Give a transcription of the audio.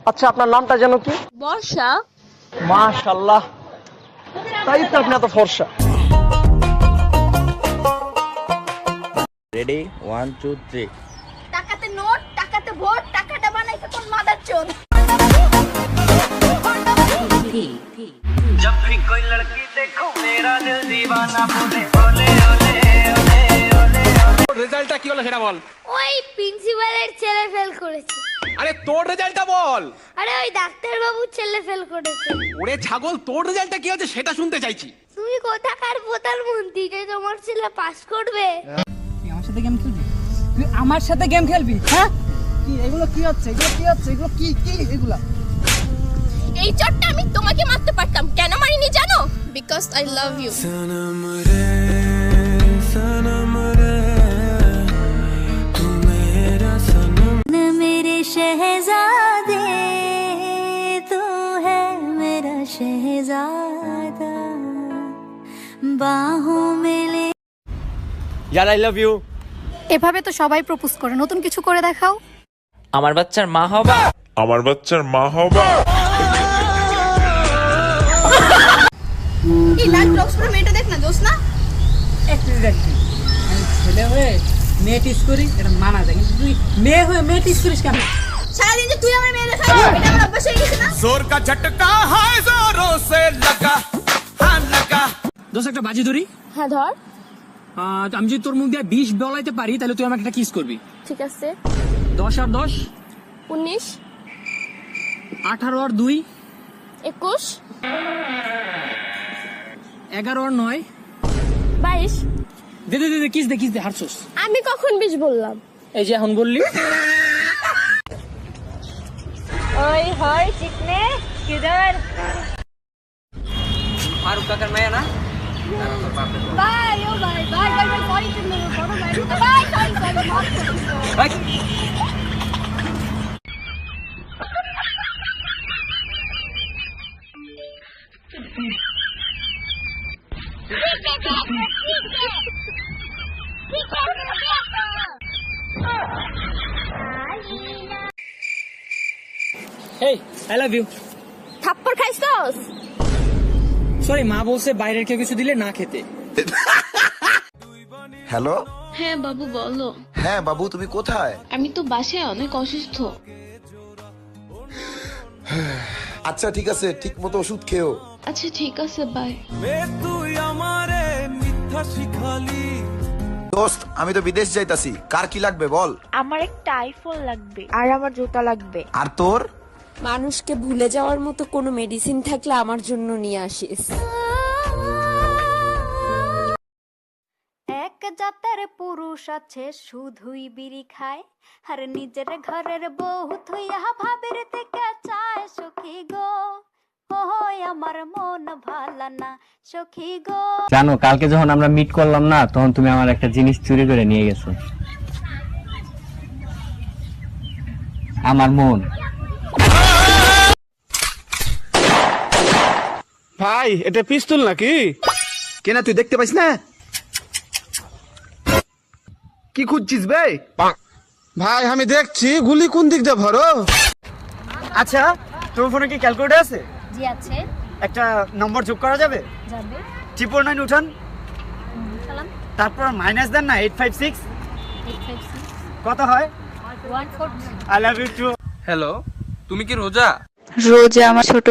আচ্ছা আপনার নামটা যেন কি? বর্ষা। মাশাআল্লাহ, তাই তো আপনি এত ফর্সা। রেডি 1 2 3। টাকাতে নোট, টাকাতে ভোট, টাকাটা বানাইছে কোন মাদারচোদ। जब भी कोई लड़की देखो मेरा दिल दीवाना बोले ओले ओले ओले ओले। রেজাল্টটা কি হলো সেটা বল। ওই প্রিন্সিপালের ছেলে ফেল করেছে। আরে তোর রেজাল্টটা বল। আরে ওই ডাক্তার বাবুর ছেলে ফেল করেছে। ওরে ছাগল, তোর রেজাল্টটা কি হচ্ছে সেটা শুনতে চাইছি। তুমি কোথাকার প্রধানমন্ত্রী যে তোমার ছেলে পাস করবে? তুই আমার সাথে গেম খেলবি? তুই আমার সাথে গেম খেলবি? হ্যাঁ, কি এগুলো কি হচ্ছে? এগুলো কি হচ্ছে? এগুলো কি কি এগুলা? এই চটটা আমি তোমাকে মারতে পারতাম, কেন মারিনি জানো? Because I love you. सनम रे तू मेरा सनम। मेरे शहजादे तू है मेरा शहजादा बाहों में ले। ইয়ার আই লাভ ইউ। এভাবে তো সবাই প্রপোজ করে, নতুন কিছু করে দেখাও। আমার বাচ্চার মা হবা। আমার বাচ্চার মা হবা। এই লাল ব্লগস করে মেয়েটা দেখ না, দোষ না? একটু দেখবি আমি ছেলে হয়ে মেয়ে টিস করি, এটা মানা যায়, কিন্তু তুই মেয়ে হয়ে মেয়ে টিস করিস কেন? সারাদিন যে তুই আমার মেয়ে দেখাস, এটা আমার অভ্যাস হয়ে গেছে না? জোর কা ঝটকা হায় জোরোं से लगा हां लगा। দোষ একটা বাজি ধরি। হ্যাঁ ধর। আমি যদি তোর মুখ দিয়ে 20 বলাইতে পারি তাহলে তুই আমাকে একটা কিস করবি। ঠিক আছে। 10 আর 10 19 18 আর 2 21 11 আর 9 22। দে দে দে কিস দে হারছস। আমি কখন 20 বললাম? এই যে এখন বললি। ওই হয় চিকনে কিধর? ফারুক কাকার মায়া না? বাই ও বাই বাই বাই বাই, সরি তুমি বড় বাই বাই, সরি মাফ করো। এই আই লাভ ইউ। থাপ্পড় খাইছস? সরি, মা বলছে বাইরের কেউ কিছু দিলে না খেতে। হ্যালো। হ্যাঁ বাবু বলো। হ্যাঁ বাবু, তুমি কোথায়? আমি তো বাসায় অনেক অসুস্থ। আচ্ছা ঠিক আছে, ঠিক মতো ওষুধ খেও। আচ্ছা ঠিক আছে, বাই। তুই আমারে মিথ্যা শিখালি। দোস্ত, আমি তো বিদেশ যাইতাছি, কার কি লাগবে বল? আমার একটা আইফোন লাগবে আর আমার জুতা লাগবে। আর তোর? মানুষকে ভুলে যাওয়ার মতো কোনো মেডিসিন থাকলে আমার জন্য নিয়ে আসিস। এক জাতের পুরুষ আছে শুধুই বিড়ি খায়, আর নিজের ঘরের বউ থইয়া ভাবির থেকে চায় সখী গো। ওই আমার মন ভালা না সখী গো। জানো, কালকে যখন আমরা মিট করলাম না, তখন তুমি আমার একটা জিনিস চুরি করে নিয়ে গেছো, আমার মন। ভাই, এটা পিস্তল নাকি? কেনা তুই দেখতে পাইস না? কি খুঁজছিস বে? ভাই আমি দেখছি, গুলি কোন দিক দিয়ে ভরো? আচ্ছা, তোর ফোনে কি ক্যালকুলেটর আছে? জি আছে। একটা নম্বর যোগ করা যাবে? যাবে। 999 উঠান, সালাম। তারপর মাইনাস দেন না 856। 856 কত হয়? 143। I love you too. Hello, তুমি কি রোজা? রোজা আমার ছোট